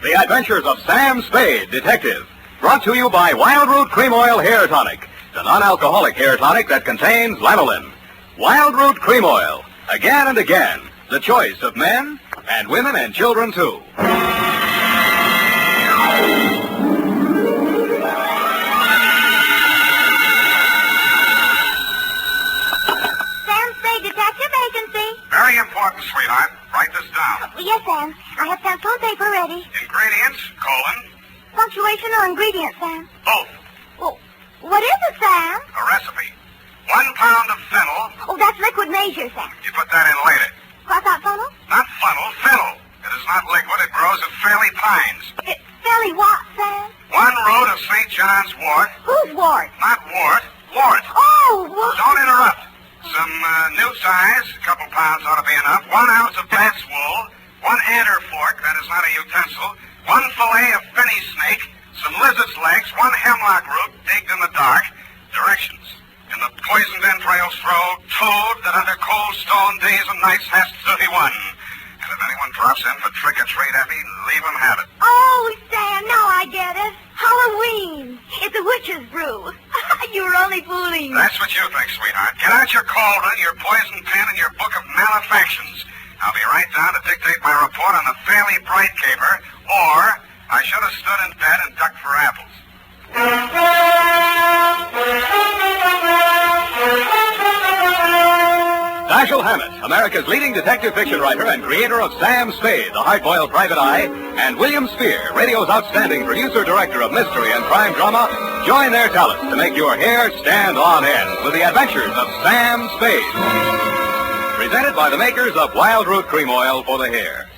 The Adventures of Sam Spade, Detective. Brought to you by Wild Root Cream Oil Hair Tonic, the non-alcoholic hair tonic that contains lanolin. Wild Root Cream Oil, again and again, the choice of men and women and children, too. Sam Spade, Detective Agency. Very important, sweetheart. Write this down. Yes, Sam. I have pencil and paper ready. Ingredients, colon, Punctuation or ingredients, Sam? both. Well, what is it, Sam? A recipe. 1 pound of fennel. Oh, that's liquid measure, Sam. You put that in later. Cross out funnel? Not funnel, fennel. It is not liquid. It grows at Fairley-Pines. It's fairly what, Sam? 1 root of St. John's wort. Who's wart? Not wart, wart. Oh, what? Don't interrupt. Some newt size, a couple pounds ought to be enough. 1 ounce of bat's wool. 1 anter fork, that is not a utensil. 1 fillet of fenny snake. Some lizard's legs. 1 hemlock root digged in the dark. Directions. In the poisoned entrails throw toad that under cold stone days and nights has 31. And if anyone drops in for trick-or-treat, Effie, leave him have it. Oh, Sam, now I get it. Halloween. It's a witch's brew. You were only fooling me. That's what you think, sweetheart. Get out your cauldron, your poison pen, and your book of malefactions. I'll be right down to dictate my report on the Fairley-Bright caper, or I should have stood in bed and ducked for apples. Dashiell Hammett, America's leading detective fiction writer and creator of Sam Spade, the hard-boiled private eye, and William Spear, radio's outstanding producer-director of mystery and crime drama, join their talents to make your hair stand on end with the adventures of Sam Spade. Presented by the makers of Wild Root Cream Oil for the hair.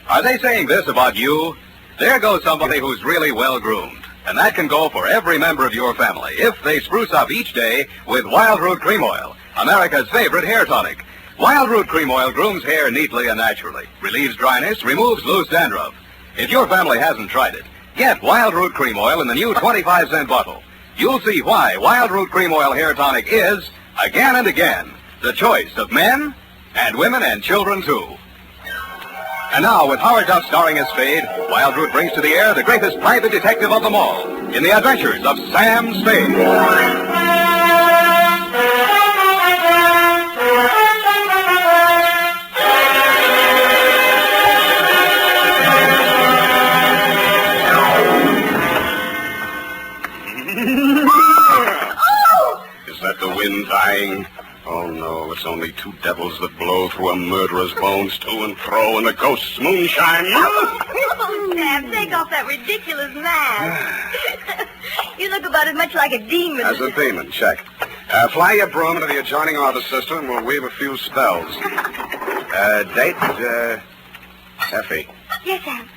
Are they saying this about you? There goes somebody who's really well-groomed. And that can go for every member of your family if they spruce up each day with Wild Root Cream Oil, America's favorite hair tonic. Wild Root Cream Oil grooms hair neatly and naturally, relieves dryness, removes loose dandruff. If your family hasn't tried it, get Wild Root Cream Oil in the new 25-cent bottle. You'll see why Wild Root Cream Oil hair tonic is, again and again, the choice of men and women and children, too. And now, with Howard Duff starring as Spade, Wild Root brings to the air the greatest private detective of them all in the adventures of Sam Spade. Oh! Is that the wind dying? Oh, no, it's only 2 devils that blow through a murderer's bones to and fro in the ghost's moonshine. Oh, Sam, take off that ridiculous mask. You look about as much like a demon. As a demon, check. Fly your broom into the adjoining office, sister, and we'll weave a few spells. Date, Effie. Yes, Sam.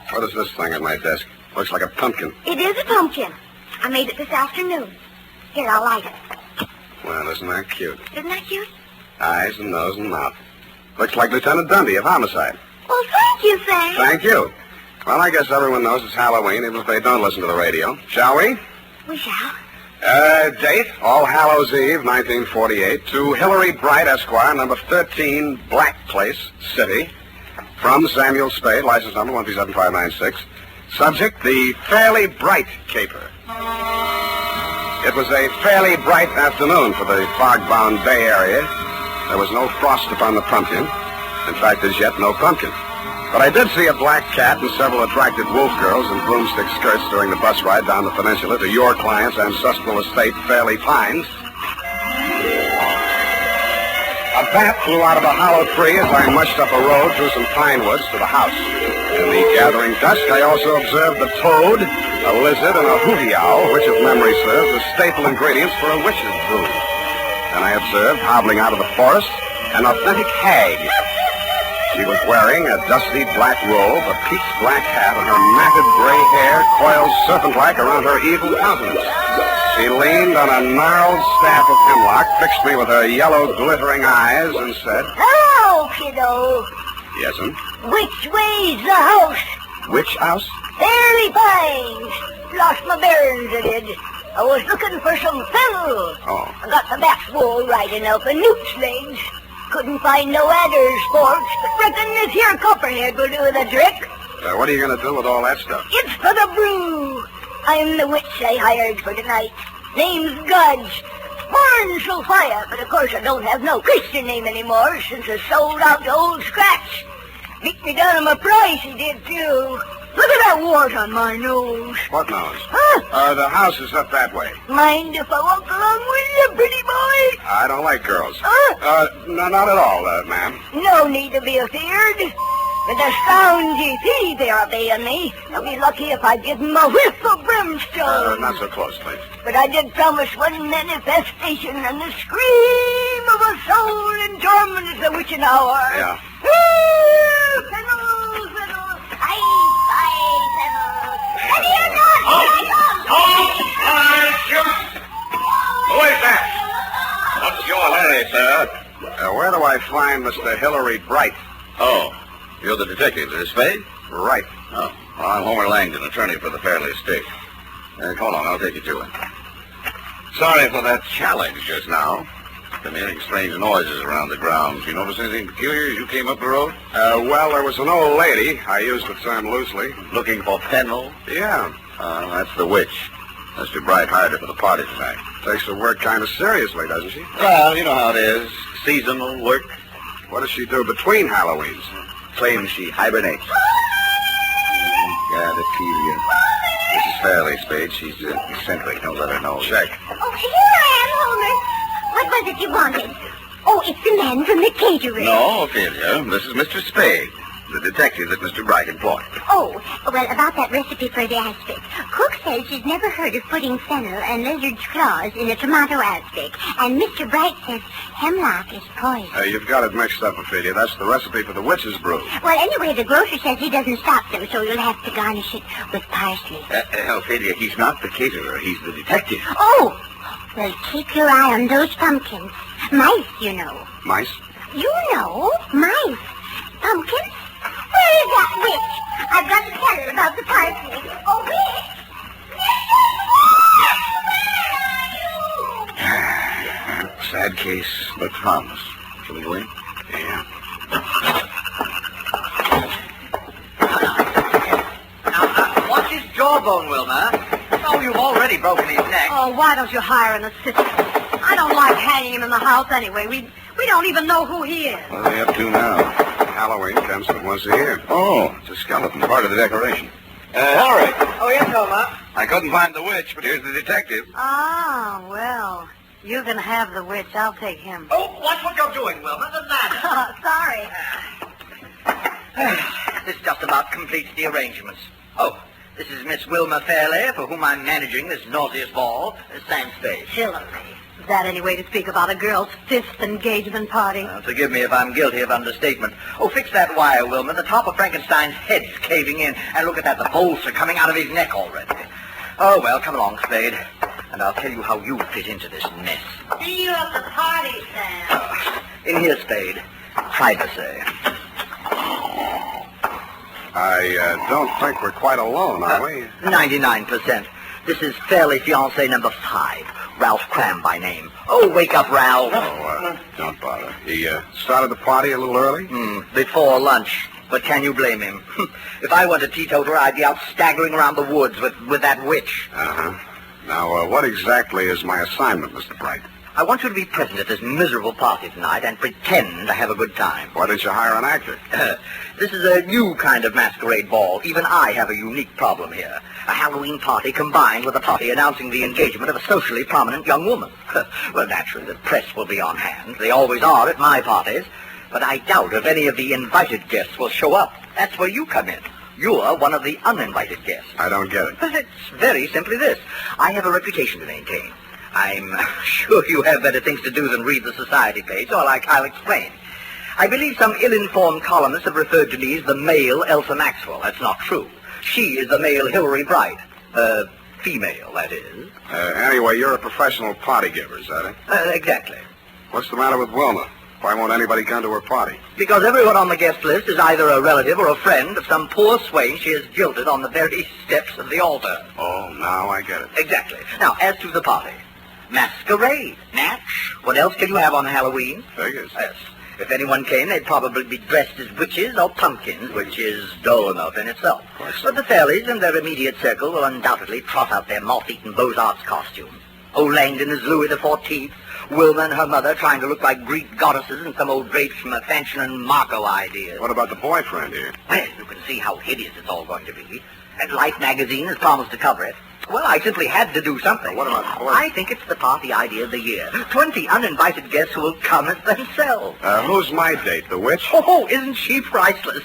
What is this thing on my desk? Looks like a pumpkin. It is a pumpkin. I made it this afternoon. Here, I'll light it. Well, isn't that cute? Isn't that cute? Eyes and nose and mouth. Looks like Lieutenant Dundee of Homicide. Well, thank you, Sam. Thank you. Well, I guess everyone knows it's Halloween, even if they don't listen to the radio. Shall we? We shall. Date, All Hallows Eve, 1948, to Fairley-Bright, Esquire, number 13, Black Place, City. From Samuel Spade, license number 137596. Subject, the Fairley-Bright caper. It was a fairly bright afternoon for the fog-bound Bay Area. There was no frost upon the pumpkin. In fact, as yet, no pumpkin. But I did see a black cat and several attractive wolf girls in broomstick skirts during the bus ride down the peninsula to your client's ancestral estate, Fairley-Pines. A bat flew out of a hollow tree as I mushed up a road through some pine woods to the house. In the gathering dusk, I also observed the toad, a lizard, and a hooty owl, which, if memory serves, are staple ingredients for a witch's brew. Then I observed, hobbling out of the forest, an authentic hag. She was wearing a dusty black robe, a peaked black hat, and her matted gray hair coiled serpent-like around her evil countenance. She leaned on a gnarled staff of hemlock, fixed me with her yellow, glittering eyes, and said, Hello, kiddo. Yes'm. Which way's the house? Which house? Fairley-Pines. Lost my bearings, I did. I was looking for some fennel. Oh. I got the bat's wool right enough and newt's legs. Couldn't find no adder's forks, but reckon this here copperhead will do the trick. What are you going to do with all that stuff? It's for the brew. I'm the witch I hired for tonight. Name's Gudge. Born Sophia, but of course I don't have no Christian name anymore since I sold out to Old Scratch. Beat me down on my price, he did too. Look at that wart on my nose. What nose? Huh? The house is up that way. Mind if I walk along with you, pretty boy? I don't like girls. No, not at all, ma'am. No need to be afeared. With the scoungy pity they're obeying me, I'll be lucky if I give them a whiff of brimstone. Not so close, please. But I did promise one manifestation, and the scream of a soul in torment is the witching hour. Yeah. Fiddle, fiddle, aye, fiddle. Ready or not, Who is that? What's your hurry, sir? Where do I find Mr. Fairley-Bright? Oh, you're the detective, is it, Spade? Right. Oh, well, I'm Homer Langdon, attorney for the Fairley estate. Hold on, I'll take you to him. Sorry for that challenge just now. Been hearing strange noises around the grounds. You notice anything peculiar as you came up the road? Well, there was an old lady. I used the term loosely. Looking for Fennel? Yeah. That's the witch. Mr. Bright hired her for the party tonight. Takes her work kind of seriously, doesn't she? Well, you know how it is. Seasonal work. What does she do between Halloweens? Claims she hibernates. Gadapedia. This is Fairley, Spade. She's eccentric. Don't let her know. Check. Oh, here I am, Homer. What was it you wanted? Oh, it's the man from the catering. No, Ophelia. This is Mr. Spade, the detective that Mr. Bright employed. Oh, well, about that recipe for the aspic. Cook says she's never heard of putting fennel and lizard's claws in a tomato aspic. And Mr. Bright says hemlock is poison. You've got it mixed up, Ophelia. That's the recipe for the witch's brew. Well, anyway, the grocer says he doesn't stock them, so you'll have to garnish it with parsley. Ophelia, he's not the caterer. He's the detective. Oh! Well, keep your eye on those pumpkins. Mice, you know. Mice? You know, mice. Pumpkins? Where is that witch? I've got to tell her about the parsley. Oh, witch! Sad case, but harmless. Shall we go in? Yeah. Now, watch his jawbone, Wilma. Oh, you've already broken his neck. Oh, why don't you hire an assistant? I don't like hanging him in the house anyway. We don't even know who he is. What are they up to now? Halloween comes but once a year. Oh, it's a skeleton, part of the decoration. Henry. Oh, yes, Wilma. I couldn't find the witch, but here's the detective. Ah, well, you can have the witch. I'll take him. Oh, watch what you're doing, Wilma. The ladder. Sorry. This just about completes the arrangements. Oh, this is Miss Wilma Fairley, for whom I'm managing this nauseous ball, Sam Spade. Hillary. Is that any way to speak about a girl's fifth engagement party? Forgive me if I'm guilty of understatement. Oh, fix that wire, Wilma. The top of Frankenstein's head's caving in. And look at that, the bolts are coming out of his neck already. Oh, well, come along, Spade. And I'll tell you how you fit into this mess. See you at the party, Sam. In here, Spade. Privacy. I don't think we're quite alone, are we? 99%. This is Fairley fiancé number 5, Ralph Cram by name. Oh, wake up, Ralph. Don't bother. He started the party a little early? Before lunch. But can you blame him? If I weren't a teetotaler, I'd be out staggering around the woods with that witch. Uh-huh. Now, what exactly is my assignment, Mr. Bright? I want you to be present at this miserable party tonight and pretend to have a good time. Why didn't you hire an actor? This is a new kind of masquerade ball. Even I have a unique problem here. A Halloween party combined with a party announcing the engagement of a socially prominent young woman. Well, naturally, the press will be on hand. They always are at my parties. But I doubt if any of the invited guests will show up. That's where you come in. You're one of the uninvited guests. I don't get it. But it's very simply this. I have a reputation to maintain. I'm sure you have better things to do than read the society page, so I'll explain. I believe some ill-informed columnists have referred to me as the male Elsa Maxwell. That's not true. She is the male Fairley-Bright. Female, that is. Anyway, you're a professional party giver, is that it? Exactly. What's the matter with Wilma? Why won't anybody come to her party? Because everyone on the guest list is either a relative or a friend of some poor swain she has jilted on the very steps of the altar. Oh, now I get it. Exactly. Now, as to the party. Masquerade. Natch. What else can you have on Halloween? Figures. Yes. If anyone came, they'd probably be dressed as witches or pumpkins, which is dull enough in itself. But the Fairleys and their immediate circle will undoubtedly trot out their moth-eaten Beaux-Arts costumes. Old Langdon as Louis XIV, Wilma and her mother trying to look like Greek goddesses, and some old drapes from a Fanchon and Marco idea. What about the boyfriend here? Well, you can see how hideous it's all going to be. And Life magazine has promised to cover it. Well, I simply had to do something. What about the boy? I think it's the party idea of the year. 20 uninvited guests who will come as themselves. Who's my date, the witch? Oh, isn't she priceless?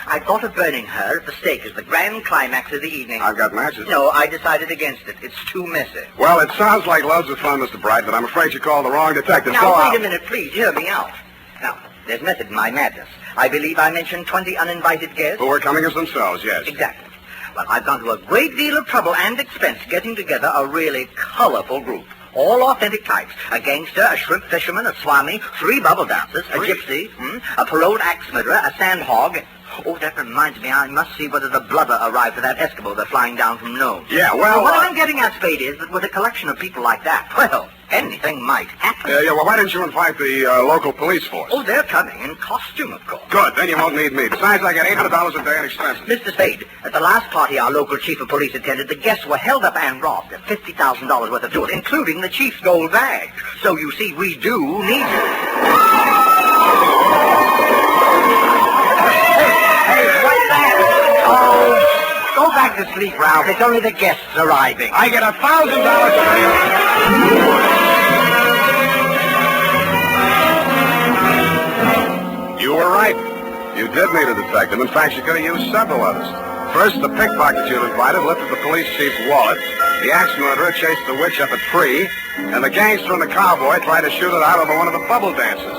I thought of burning her at the stake as the grand climax of the evening. I've got matches. No, I decided against it. It's too messy. Well, it sounds like loads of fun, Mr. Bright, but I'm afraid you called the wrong detective. Now, Go wait out. a minute, please. Hear me out. Now, there's method in my madness. I believe I mentioned 20 uninvited guests. Who are coming as themselves, yes. Exactly. Well, I've gone to a great deal of trouble and expense getting together a really colorful group. All authentic types. A gangster, a shrimp fisherman, a swami, 3 bubble dancers, a gypsy, a paroled axe murderer, a sandhog. Oh, that reminds me, I must see whether the blubber arrived for that Eskimo they're flying down from Nome. Yeah, well... What I'm getting at, Spade, is that with a collection of people like that, well, anything might happen. well, why didn't you invite the local police force? Oh, they're coming in costume, of course. Good, then you won't need me. Besides, I get $800 a day in expenses. Mr. Spade, at the last party our local chief of police attended, the guests were held up and robbed of $50,000 worth of jewels, including the chief's gold bag. So, you see, we do need you. Hey, what's that? Oh, go back to sleep, Ralph. It's only the guests arriving. I get $1,000 a day. You were right. You did need a detective. In fact, you could have used several others. First, the pickpocket you'd invited lifted the police chief's wallet. The axe murderer chased the witch up a tree. And the gangster and the cowboy tried to shoot it out over one of the bubble dances.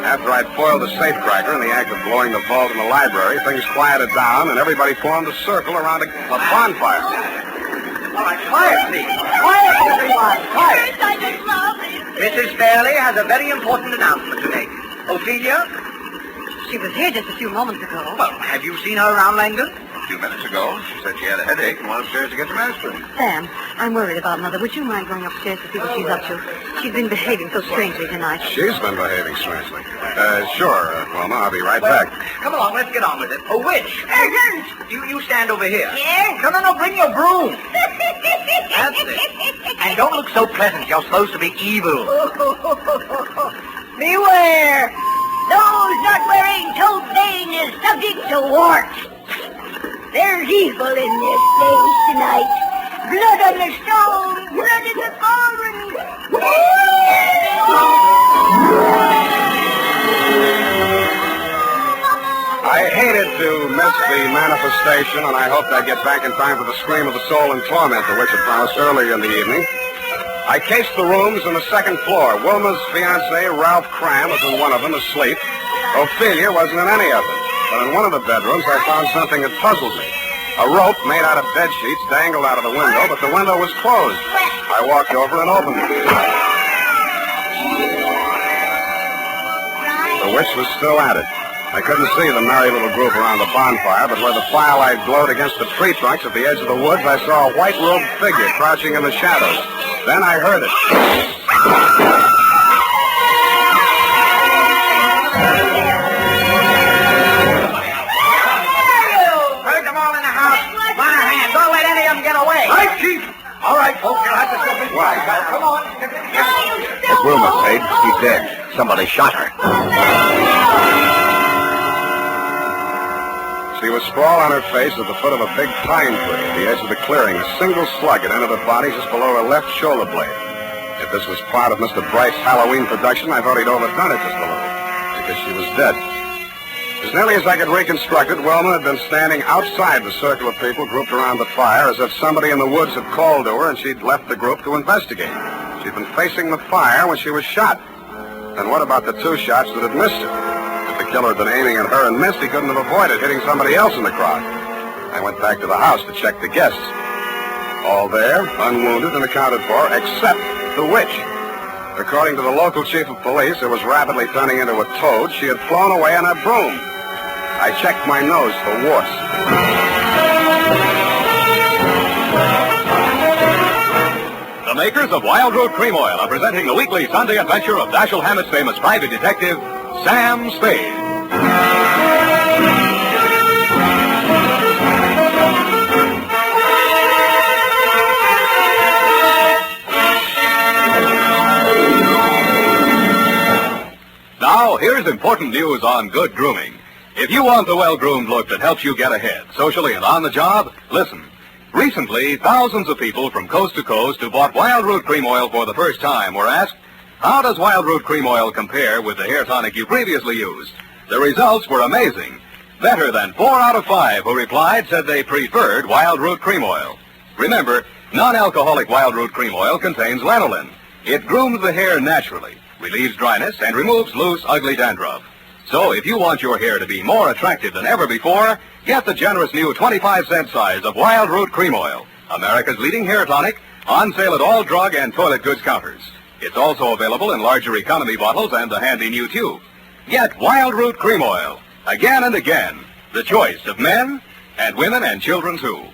After I'd foiled the safecracker in the act of blowing the vault in the library, things quieted down, and everybody formed a circle around a bonfire. All right, quiet, please. Quiet, everyone. Quiet. Mrs. Fairley has a very important announcement to make. Ophelia? She was here just a few moments ago. Well, have you seen her around Langdon? A few minutes ago, she said she had a headache and went upstairs to get some aspirin. Sam, I'm worried about Mother. Would you mind going upstairs to see what she's up to? She's been behaving so strangely tonight. She's been behaving strangely. Sure, Wilma, I'll be right back. Come along, let's get on with it. Oh, witch. You stand over here. Yes? No, bring your broom. That's it. And don't look so pleasant. You're supposed to be evil. Beware! Those not wearing toe stain is subject to warts. There's evil in this place tonight. Blood on the stone, blood in the cauldron. I hated to miss the manifestation, and I hoped I'd get back in time for the scream of the soul and torment to which it promised earlier in the evening. I cased the rooms on the second floor. Wilma's fiancé, Ralph Cram, was in one of them, asleep. Ophelia wasn't in any of them. But in one of the bedrooms, I found something that puzzled me. A rope made out of bed sheets dangled out of the window, but the window was closed. I walked over and opened it. The witch was still at it. I couldn't see the merry little group around the bonfire, but where the firelight glowed against the tree trunks at the edge of the woods, I saw a white-robed figure crouching in the shadows. Then I heard it. Heard them all in the house. Want a hand. Don't let any of them get away. Right, Chief! All right, folks, you'll have to step inside. Why? Come on. It's Wilma, Spade. She's dead. Somebody shot her. She was sprawled on her face at the foot of a big pine tree at the edge of the clearing. A single slug had entered her body just below her left shoulder blade. If this was part of Mr. Bright's Halloween production, I thought he'd overdone it just a little, because she was dead. As nearly as I could reconstruct it, Wilma had been standing outside the circle of people grouped around the fire, as if somebody in the woods had called to her and she'd left the group to investigate. She'd been facing the fire when she was shot. And what about the 2 shots that had missed her? If the killer had been aiming at her and missed, he couldn't have avoided hitting somebody else in the crowd. I went back to the house to check the guests. All there, unwounded and accounted for, except the witch. According to the local chief of police, who was rapidly turning into a toad, she had flown away on her broom. I checked my nose for warts. The makers of Wild Root Cream Oil are presenting the weekly Sunday adventure of Dashiell Hammett's famous private detective, Sam Spade. Now, here's important news on good grooming. If you want the well-groomed look that helps you get ahead, socially and on the job, listen. Recently, thousands of people from coast to coast who bought Wild Root Cream Oil for the first time were asked, how does Wild Root Cream Oil compare with the hair tonic you previously used? The results were amazing. Better than 4 out of 5 who replied said they preferred Wild Root Cream Oil. Remember, non-alcoholic Wild Root Cream Oil contains lanolin. It grooms the hair naturally, relieves dryness, and removes loose, ugly dandruff. So if you want your hair to be more attractive than ever before, get the generous new 25-cent size of Wild Root Cream Oil, America's leading hair tonic, on sale at all drug and toilet goods counters. It's also available in larger economy bottles and the handy new tube. Get Wild Root Cream Oil, again and again, the choice of men and women and children too.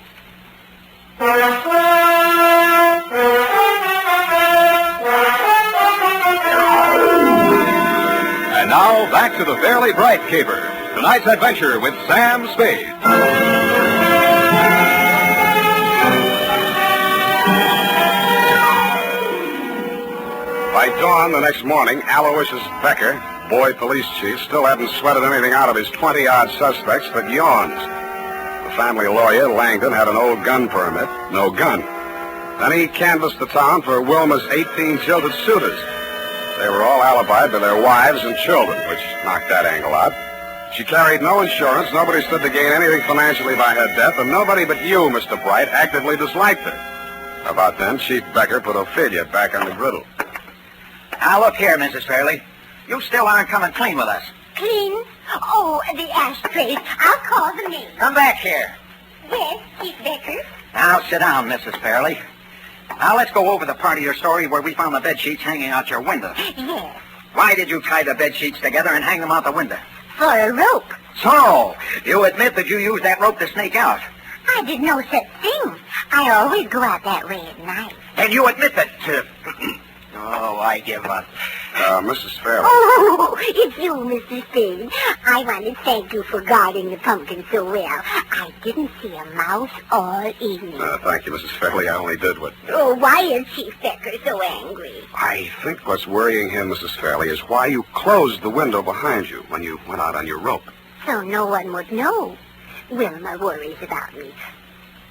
And now, back to the Fairly-Bright caper. Tonight's adventure with Sam Spade. By dawn the next morning, Aloysius Becker, boy police chief, still hadn't sweated anything out of his 20-odd suspects but yawns. The family lawyer, Langdon, had an old gun permit, no gun. Then he canvassed the town for Wilma's 18 jilted suitors. They were all alibied to their wives and children, which knocked that angle out. She carried no insurance, nobody stood to gain anything financially by her death, and nobody but you, Mr. Bright, actively disliked her. About then, Chief Becker put Ophelia back on the griddle. Now, look here, Mrs. Fairley. You still aren't coming clean with us. Clean? Oh, the ashtrays. I'll call the maid. Come back here. Yes, Chief Becker. Now, sit down, Mrs. Fairley. Now, let's go over the part of your story where we found the bed sheets hanging out your window. Yes. Why did you tie the bed sheets together and hang them out the window? For a rope. So, you admit that you used that rope to sneak out. I did no such thing. I always go out that way at night. And you admit that... Oh, I give up. Mrs. Fairley. Oh, it's you, Mr. Spade. I want to thank you for guarding the pumpkin so well. I didn't see a mouse all evening. Thank you, Mrs. Fairley. I only did what... Oh, why is Chief Becker so angry? I think what's worrying him, Mrs. Fairley, is why you closed the window behind you when you went out on your rope. So no one would know. Wilma worries about me.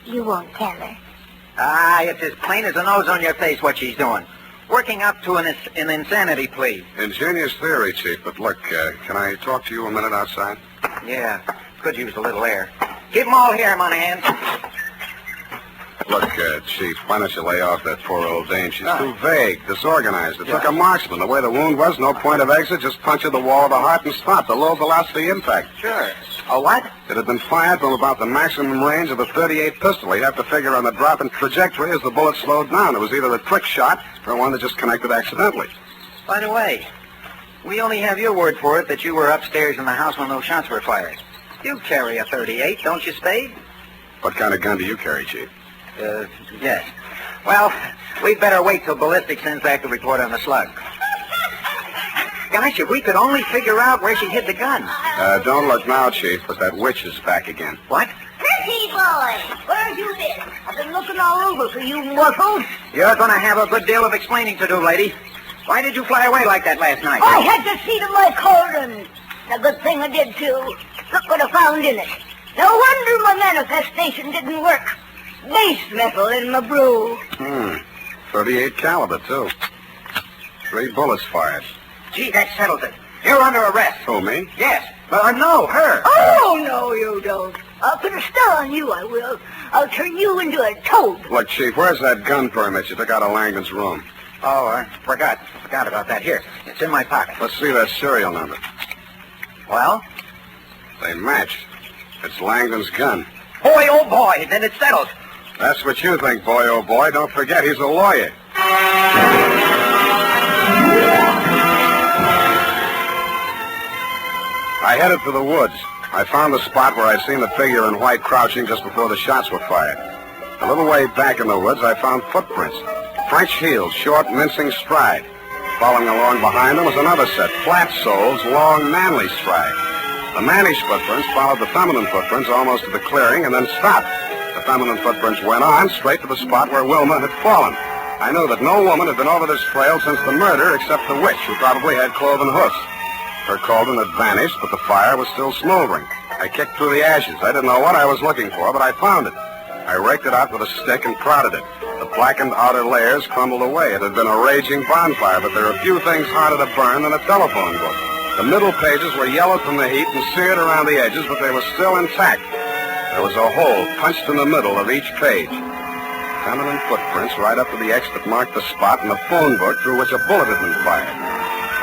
You won't tell her? It's as plain as a nose on your face what she's doing. Working up to an insanity plea. Ingenious theory, Chief, but look, can I talk to you a minute outside? Yeah, could use a little air. Keep 'em all here, Monahan. Look, Chief, why don't you lay off that poor old dame? She's too vague, disorganized. It took a marksman. The way the wound was, no point of exit, just puncture the wall of the heart and stop. The low velocity impact. Sure. A what? It had been fired from about the maximum range of a .38 pistol. He'd have to figure on the drop in trajectory as the bullet slowed down. It was either a trick shot or one that just connected accidentally. By the way, we only have your word for it that you were upstairs in the house when those shots were fired. You carry a .38, don't you, Spade? What kind of gun do you carry, Chief? Yes. Well, we'd better wait till ballistics sends back the report on the slug. Gosh, if we could only figure out where she hid the gun. Don't look now, Chief, but that witch is back again. What? Pretty boy, where have you been? I've been looking all over for you mortals. You're going to have a good deal of explaining to do, lady. Why did you fly away like that last night? I had to see to my cauldron. A good thing I did, too. Look what I found in it. No wonder my manifestation didn't work. Base metal in my brew. 38 caliber, too. 3 bullets fired. Gee, that settles it. You're under arrest. Who, me? Yes. No, her. Oh, no, you don't. I'll put a star on you, I will. I'll turn you into a toad. Look, Chief, where's that gun permit you took out of Langdon's room? Oh, I forgot about that. Here, it's in my pocket. Let's see that serial number. Well? They match. It's Langdon's gun. Boy, oh boy, then it's settled. That's what you think, boy, oh boy. Don't forget, he's a lawyer. I headed for the woods. I found the spot where I'd seen the figure in white crouching just before the shots were fired. A little way back in the woods, I found footprints. French heels, short, mincing stride. Following along behind them was another set, flat soles, long, manly stride. The mannish footprints followed the feminine footprints almost to the clearing and then stopped. The feminine footprints went on straight to the spot where Wilma had fallen. I knew that no woman had been over this trail since the murder except the witch, who probably had cloven hoofs. Her cauldron had vanished, but the fire was still smoldering. I kicked through the ashes. I didn't know what I was looking for, but I found it. I raked it out with a stick and prodded it. The blackened outer layers crumbled away. It had been a raging bonfire, but there are few things harder to burn than a telephone book. The middle pages were yellowed from the heat and seared around the edges, but they were still intact. There was a hole punched in the middle of each page. Feminine footprints right up to the X that marked the spot in the phone book through which a bullet had been fired.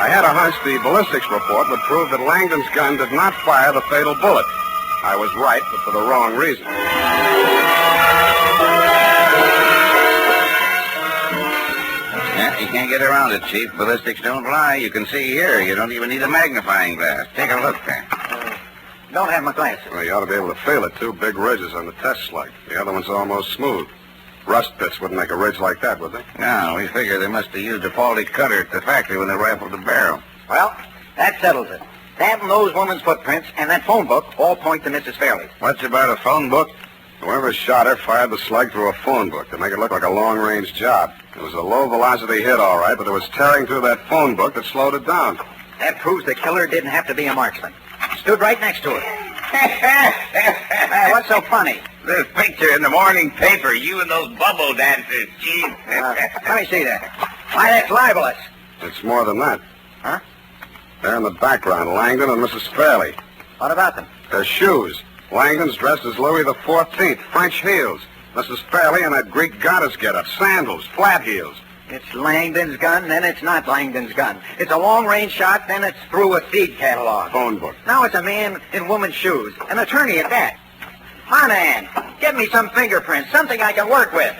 I had a hunch the ballistics report would prove that Langdon's gun did not fire the fatal bullet. I was right, but for the wrong reason. Yeah, you can't get around it, Chief. Ballistics don't lie. You can see here. You don't even need a magnifying glass. Take a look there. Don't have my glasses. Well, you ought to be able to feel it. 2 big ridges on the test slug. The other one's almost smooth. Rust pits wouldn't make a ridge like that, would they? No, we figure they must have used a faulty cutter at the factory when they rifled the barrel. Well, that settles it. That and those women's footprints and that phone book all point to Mrs. Fairley. What's about a phone book? Whoever shot her fired the slug through a phone book to make it look like a long-range job. It was a low-velocity hit, all right, but it was tearing through that phone book that slowed it down. That proves the killer didn't have to be a marksman. Stood right next to her. What's so funny? This picture in the morning paper, you and those bubble dancers, Chief. Let me see that. Why, that's libelous. It's more than that. Huh? There in the background, Langdon and Mrs. Fairley. What about them? Their shoes. Langdon's dressed as Louis XIV, French heels. Mrs. Fairley in that Greek goddess getup, sandals, flat heels. It's Langdon's gun, then it's not Langdon's gun. It's a long-range shot, then it's through a feed catalog. Phone book. Now it's a man in woman's shoes. An attorney at that. Monahan, get me some fingerprints, something I can work with.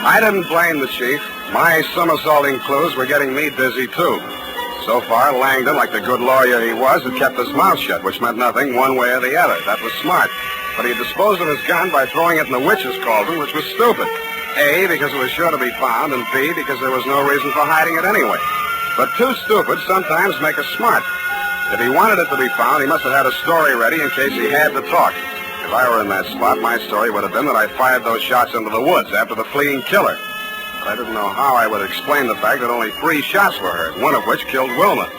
I didn't blame the chief. My somersaulting clues were getting me dizzy, too. So far, Langdon, like the good lawyer he was, had kept his mouth shut, which meant nothing one way or the other. That was smart. But he disposed of his gun by throwing it in the witch's cauldron, which was stupid. A, because it was sure to be found, and B, because there was no reason for hiding it anyway. But two stupids sometimes make us smart. If he wanted it to be found, he must have had a story ready in case he had to talk. If I were in that spot, my story would have been that I fired those shots into the woods after the fleeing killer. But I didn't know how I would explain the fact that only 3 shots were heard, one of which killed Wilma.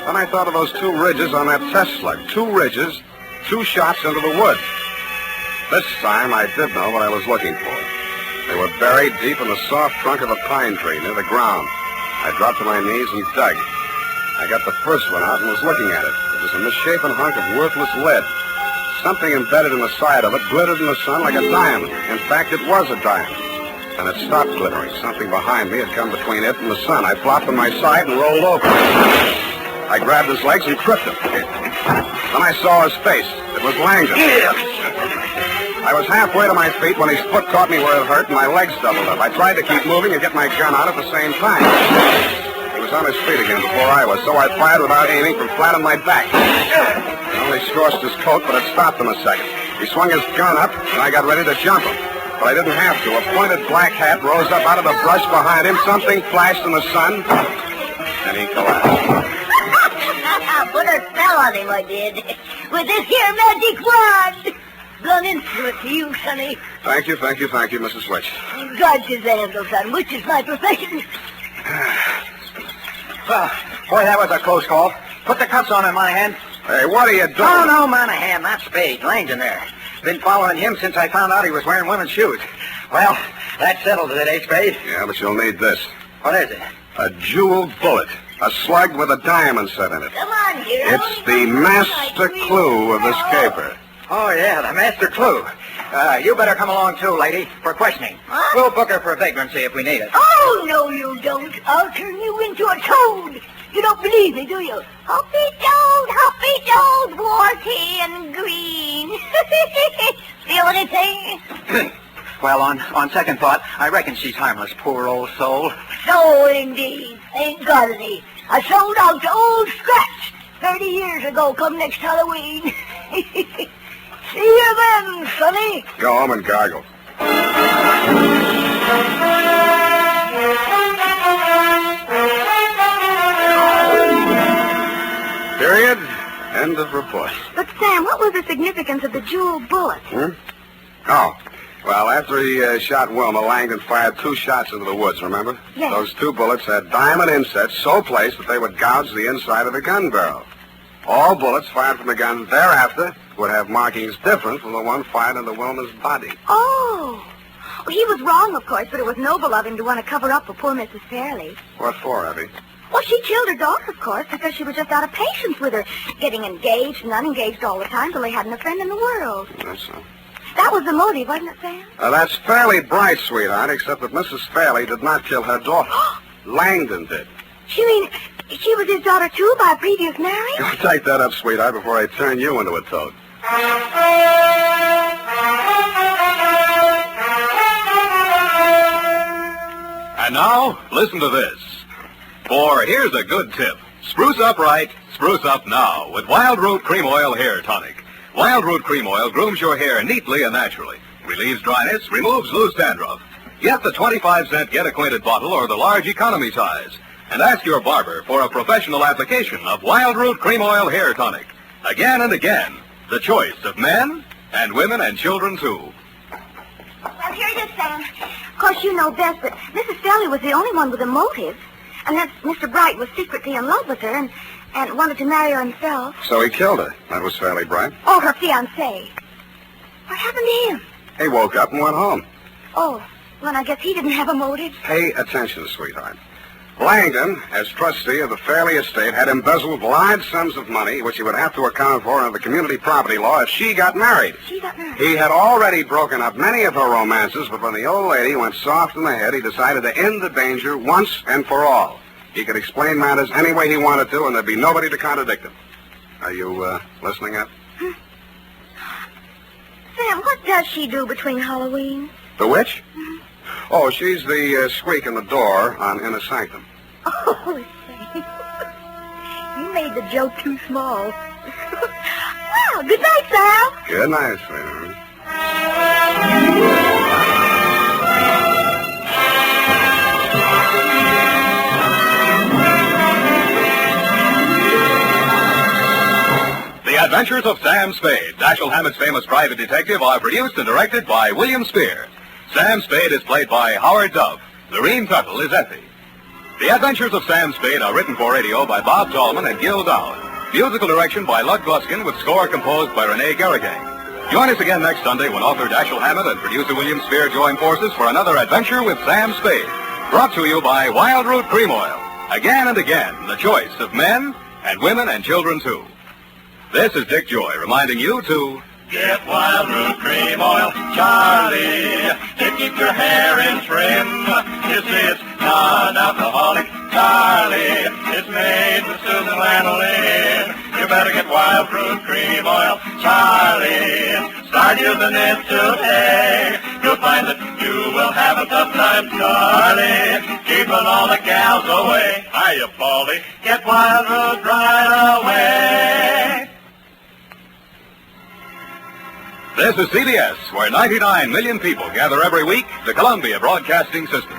Then I thought of those 2 ridges on that test slug. 2 ridges, 2 shots into the woods. This time I did know what I was looking for. They were buried deep in the soft trunk of a pine tree near the ground. I dropped to my knees and dug. I got the first one out and was looking at it. It was a misshapen hunk of worthless lead. Something embedded in the side of it glittered in the sun like a diamond. In fact, it was a diamond. And it stopped glittering. Something behind me had come between it and the sun. I flopped on my side and rolled over. I grabbed his legs and tripped him. Then I saw his face. It was Langdon. I was halfway to my feet when his foot caught me where it hurt and my legs doubled up. I tried to keep moving and get my gun out at the same time. He was on his feet again before I was, so I fired without aiming from flat on my back. It only scorched his coat, but it stopped him a second. He swung his gun up, and I got ready to jump him. But I didn't have to. A pointed black hat rose up out of the brush behind him. Something flashed in the sun, and he collapsed. Put a spell on him, I did. With this here magic wand. Blown instrument to you, Sonny. Thank you, Mrs. Witch. God's his handle, son, which is my profession. Well, boy, that was a close call. Put the cuffs on him, Monahan. Hey, what are you doing? Oh, no, Monahan, not Spade. Langdon there. Been following him since I found out he was wearing women's shoes. Well, that settles it, eh, Spade? Yeah, but you'll need this. What is it? A jeweled bullet. A slug with a diamond set in it. Come on, hero. It's the master clue of this caper. Oh, yeah, the master clue. You better come along, too, lady, for questioning. What? We'll book her for vagrancy if we need it. Oh, no, you don't. I'll turn you into a toad. You don't believe me, do you? Hoppy toad, warty and green. Feel anything? Well, on second thought, I reckon she's harmless, poor old soul. So, indeed. Ain't got any. I sold out to Old Scratch 30 years ago come next Halloween. See you then, Sonny. Go home and gargle. Period. End of report. But, Sam, what was the significance of the jeweled bullet? Oh. Well, after he shot Wilma, Langdon fired 2 shots into the woods, remember? Yes. Those 2 bullets had diamond insets so placed that they would gouge the inside of the gun barrel. All bullets fired from the gun thereafter would have markings different from the one fired into Wilma's body. Oh. Well, he was wrong, of course, but it was noble of him to want to cover up for poor Mrs. Fairley. What for, Abby? Well, she killed her daughter, of course, because she was just out of patience with her, getting engaged and unengaged all the time till they hadn't a friend in the world. That's so. That was the motive, wasn't it, Sam? That's Fairley-Bright, sweetheart, except that Mrs. Fairley did not kill her daughter. Langdon did. You mean she was his daughter, too, by a previous marriage? Don't take that up, sweetheart, before I turn you into a toad. And now, listen to this. For here's a good tip. Spruce up right, spruce up now with Wild Root Cream Oil Hair Tonic. Wild Root Cream Oil grooms your hair neatly and naturally, relieves dryness, removes loose dandruff. Get the 25-cent Get Acquainted bottle or the large economy size. And ask your barber for a professional application of Wild Root Cream Oil Hair Tonic. Again and again, the choice of men and women and children, too. Well, here it is, Sam. Of course, you know best, but Mrs. Fairley was the only one with a motive. And that Mr. Bright was secretly in love with her and wanted to marry her himself. So he killed her. That was Fairley-Bright. Oh, her fiancé. What happened to him? He woke up and went home. Oh, well, I guess he didn't have a motive. Pay attention, sweetheart. Langdon, as trustee of the Fairley estate, had embezzled large sums of money, which he would have to account for under the community property law if she got married. She got married. He had already broken up many of her romances, but when the old lady went soft in the head, he decided to end the danger once and for all. He could explain matters any way he wanted to, and there'd be nobody to contradict him. Are you listening up? Sam, what does she do between Halloween? The witch? Oh, she's the squeak in the door on Inner Sanctum. Oh, Sam. You made the joke too small. Well, good night, Sam. Good night, sweetheart. The Adventures of Sam Spade, Dashiell Hammett's famous private detective, are produced and directed by William Spear. Sam Spade is played by Howard Dove. Lorene Tuttle is Effie. The Adventures of Sam Spade are written for radio by Bob Tallman and Gil Dowd. Musical direction by Lud Gluskin with score composed by Renee Garrigang. Join us again next Sunday when author Dashiell Hammett and producer William Spear join forces for another adventure with Sam Spade. Brought to you by Wild Root Cream Oil. Again and again, the choice of men and women and children, too. This is Dick Joy reminding you to get Wild Root Cream Oil, Charlie, to keep your hair in trim. You see, it's non-alcoholic, Charlie. It's made with Susan Lanolin. You better get Wild Root Cream Oil, Charlie. Start using it today. You'll find that you will have a tough time, Charlie, keeping all the gals away. Hiya, Baldy. Get Wild Root right away. This is CBS, where 99 million people gather every week, the Columbia Broadcasting System.